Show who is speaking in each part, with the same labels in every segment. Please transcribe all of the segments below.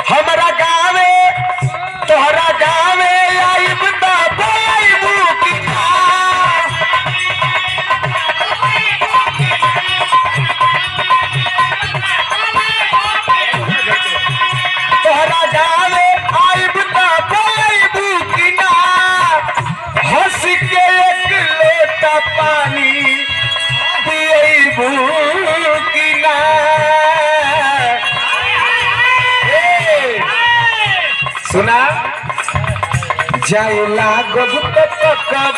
Speaker 1: हमरा गावे तोहरा गावे आइब त बोलाइबू कि ना। तोहरा गावे आइब त बोलाइबू कि ना। हंस के एक लोटा पानी पियबू कि ना। सुना जाए लागब तो पकब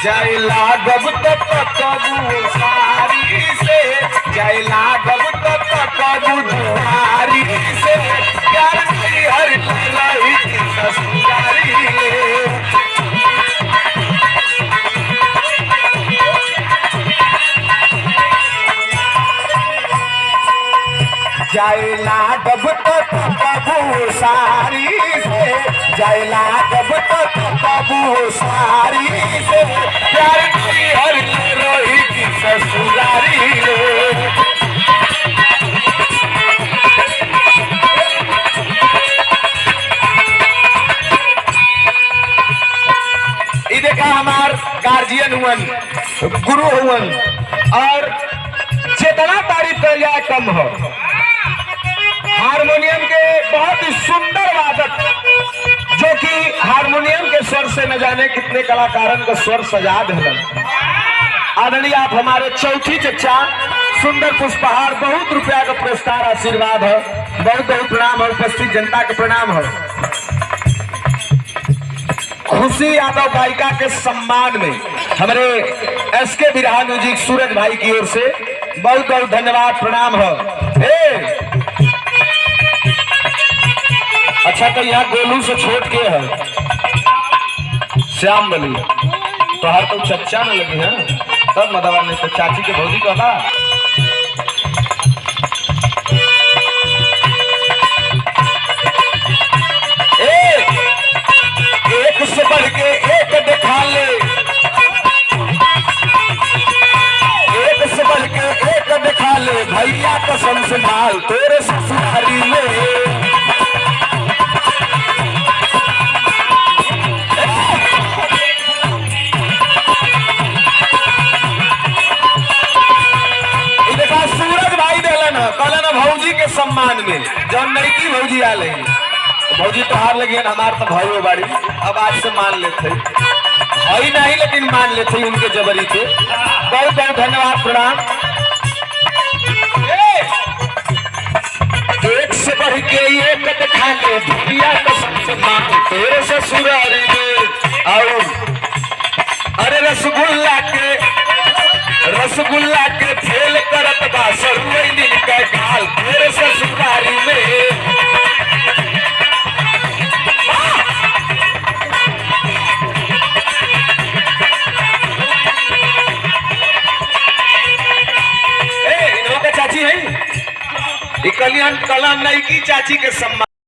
Speaker 1: जाए लागब तो पकब सारी से जाए लागब तो पकब दुआरी से प्यार की हर लड़ाई की ससुरारी जाए लागब तो कबू सारी से जाए लागब तो कबू सारी से प्यार की हर रोही की ससुरारी ये देखा हमार गार्जियन हुवन गुरु हुवन और जितना तारीफ कर जाए कम हो। हारमोनियम के बहुत ही सुंदर वादक जो कि हारमोनियम के स्वर से न जाने कितने कलाकारन का स्वर सजा दिलन। आदरणीय आप हमारे चौथी चचा सुंदर पुष्पहार बहुत रुपया का पुरस्कार आशीर्वाद है। बहुत बहुत प्रणाम है, उपस्थित जनता के प्रणाम है। खुशी यादव गायिका के सम्मान में हमारे एसके बिरहा म्यूजिक सूरज भाई की ओर से बहुत बहुत धन्यवाद प्रणाम है। अच्छा तो यहाँ गोलू से छोट के है श्याम बली तो हर तो चच्चा न लगी है तब मदवा ने तो चाची के भौजी कहा। एक से बढ़ के एक दिखा ले, एक से बढ़ के एक दिखा ले भैया कसम से माल तेरे ससुरारी में। भौजी के सम्मान में जब नई भौजी आ लगी भौजी तो हार लगी हमार तो भाई बाड़ी अब आज से मान लेते भाई नहीं लेकिन मान लेते उनके जबरी के। बहुत बहुत धन्यवाद प्रणाम। एक से बढ़ के एक दिखा ले भैया कसम से माल तेरे ससुरारी में। और अरे रसगुल्ला के खेल करत बा सरुई नील के गाल तेरे ससुरारी में। इन लोग का चाची है कल्याण कला नई की चाची के सम्मान